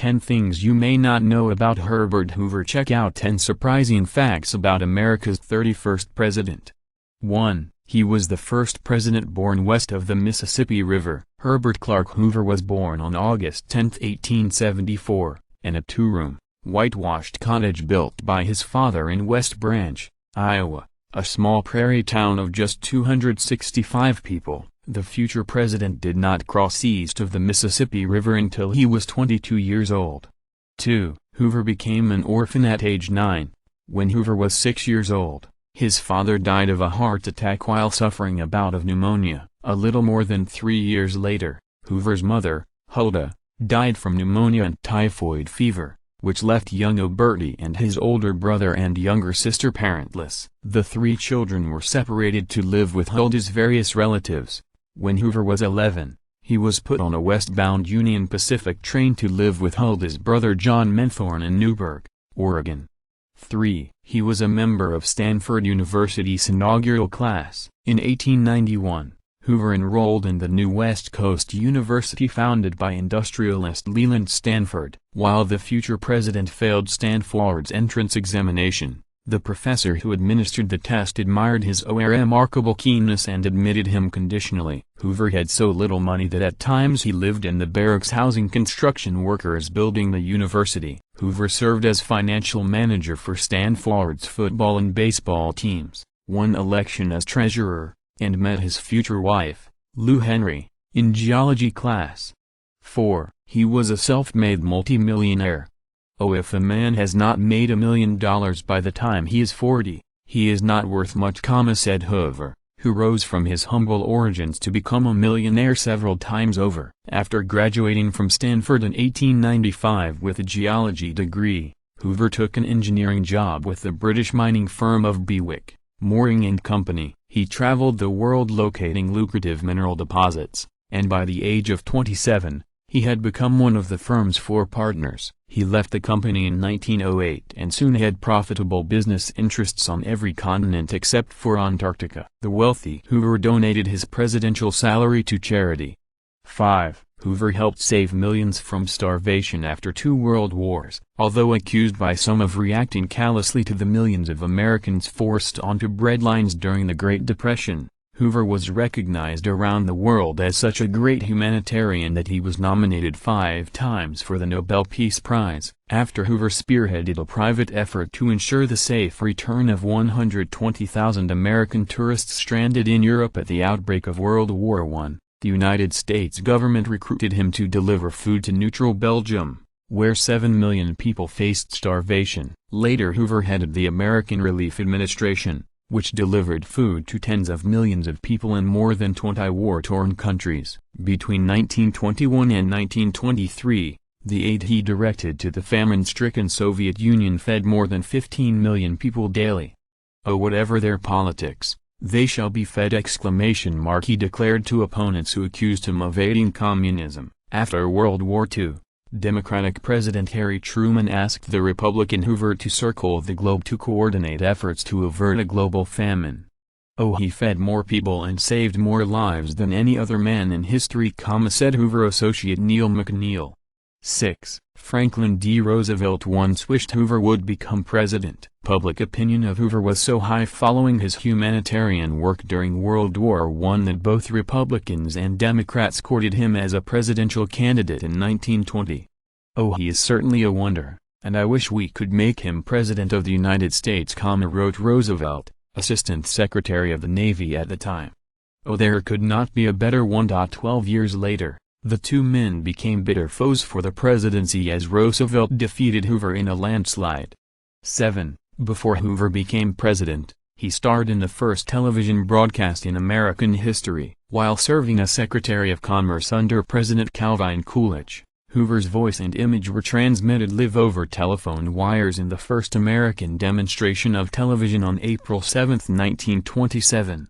10 Things You May Not Know About Herbert Hoover. Check out 10 surprising facts about America's 31st president. 1. He was the first president born west of the Mississippi River. Herbert Clark Hoover was born on August 10, 1874, in a two-room, whitewashed cottage built by his father in West Branch, Iowa, a small prairie town of just 265 people. The future president did not cross east of the Mississippi River until he was 22 years old. 2. Hoover became an orphan at age 9. When Hoover was 6 years old, his father died of a heart attack while suffering a bout of pneumonia. A little more than 3 years later, Hoover's mother, Huldah, died from pneumonia and typhoid fever, which left young Oberty and his older brother and younger sister parentless. The 3 children were separated to live with Huldah's various relatives. When Hoover was 11, he was put on a westbound Union Pacific train to live with Huldah's brother John Menthorne in Newburgh, Oregon. 3. He was a member of Stanford University's inaugural class. In 1891, Hoover enrolled in the new West Coast University founded by industrialist Leland Stanford. While the future president failed Stanford's entrance examination, the professor who administered the test admired his remarkable keenness and admitted him conditionally. Hoover had so little money that at times he lived in the barracks housing construction workers building the university. Hoover served as financial manager for Stanford's football and baseball teams, won election as treasurer, and met his future wife, Lou Henry, in geology class. 4. He was a self-made multimillionaire. Oh, if a man has not made $1 million by the time he is 40, he is not worth much, said Hoover, who rose from his humble origins to become a millionaire several times over. After graduating from Stanford in 1895 with a geology degree, Hoover took an engineering job with the British mining firm of Bewick, Moring & Company. He traveled the world locating lucrative mineral deposits, and by the age of 27, he had become one of the firm's 4 partners. He left the company in 1908 and soon had profitable business interests on every continent except for Antarctica. The wealthy Hoover donated his presidential salary to charity. 5. Hoover helped save millions from starvation after 2 world wars. Although accused by some of reacting callously to the millions of Americans forced onto breadlines during the Great Depression, Hoover was recognized around the world as such a great humanitarian that he was nominated 5 times for the Nobel Peace Prize. After Hoover spearheaded a private effort to ensure the safe return of 120,000 American tourists stranded in Europe at the outbreak of World War I, the United States government recruited him to deliver food to neutral Belgium, where 7 million people faced starvation. Later Hoover headed the American Relief Administration, which delivered food to tens of millions of people in more than 20 war-torn countries. Between 1921 and 1923, the aid he directed to the famine-stricken Soviet Union fed more than 15 million people daily. Oh, whatever their politics, they shall be fed! He declared to opponents who accused him of aiding communism. After World War II, Democratic President Harry Truman asked the Republican Hoover to circle the globe to coordinate efforts to avert a global famine. Oh, he fed more people and saved more lives than any other man in history, said Hoover associate Neil McNeil. 6. Franklin D. Roosevelt once wished Hoover would become president. Public opinion of Hoover was so high following his humanitarian work during World War I that both Republicans and Democrats courted him as a presidential candidate in 1920. Oh, he is certainly a wonder, and I wish we could make him President of the United States, wrote Roosevelt, Assistant Secretary of the Navy at the time. Oh, there could not be a better one. 12 years later, the 2 men became bitter foes for the presidency as Roosevelt defeated Hoover in a landslide. 7. Before Hoover became president, he starred in the first television broadcast in American history. While serving as Secretary of Commerce under President Calvin Coolidge, Hoover's voice and image were transmitted live over telephone wires in the first American demonstration of television on April 7, 1927.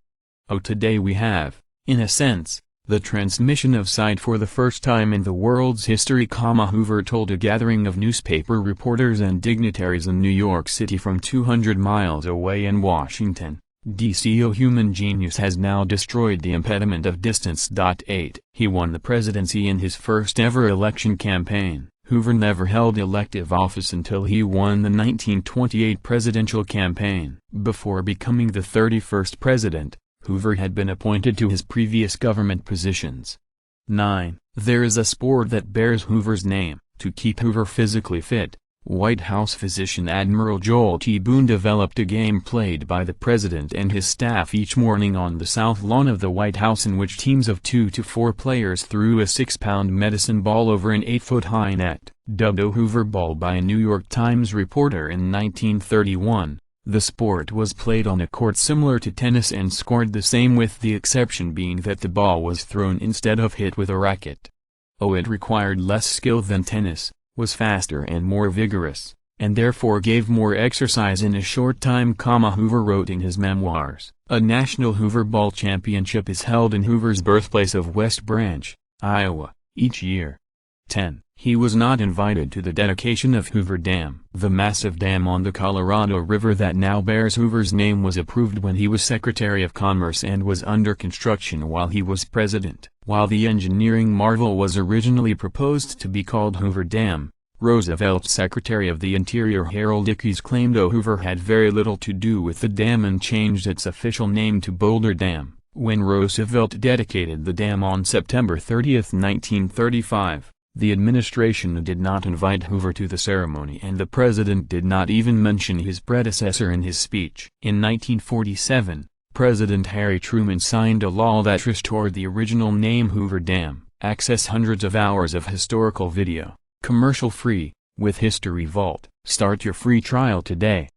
Oh, today we have, in a sense, the transmission of sight for the first time in the world's history, Hoover told a gathering of newspaper reporters and dignitaries in New York City from 200 miles away in Washington, D.C. Oh, human genius has now destroyed the impediment of distance. 8. He won the presidency in his first ever election campaign. Hoover never held elective office until he won the 1928 presidential campaign. Before becoming the 31st president, Hoover had been appointed to his previous government positions. 9. There is a sport that bears Hoover's name. To keep Hoover physically fit, White House physician Admiral Joel T. Boone developed a game played by the president and his staff each morning on the south lawn of the White House, in which teams of 2 to 4 players threw a 6-pound medicine ball over an 8-foot-high net. Dubbed a Hoover Ball by a New York Times reporter in 1931, the sport was played on a court similar to tennis and scored the same, with the exception being that the ball was thrown instead of hit with a racket. It required less skill than tennis, was faster and more vigorous, and therefore gave more exercise in a short time, Hoover wrote in his memoirs. A National Hoover Ball Championship is held in Hoover's birthplace of West Branch, Iowa, each year. 10. He was not invited to the dedication of Hoover Dam. The massive dam on the Colorado River that now bears Hoover's name was approved when he was Secretary of Commerce and was under construction while he was president. While the engineering marvel was originally proposed to be called Hoover Dam, Roosevelt's Secretary of the Interior Harold Ickes claimed Hoover had very little to do with the dam and changed its official name to Boulder Dam. When Roosevelt dedicated the dam on September 30, 1935, the administration did not invite Hoover to the ceremony, and the president did not even mention his predecessor in his speech. In 1947, President Harry Truman signed a law that restored the original name Hoover Dam. Access hundreds of hours of historical video, commercial-free, with History Vault. Start your free trial today.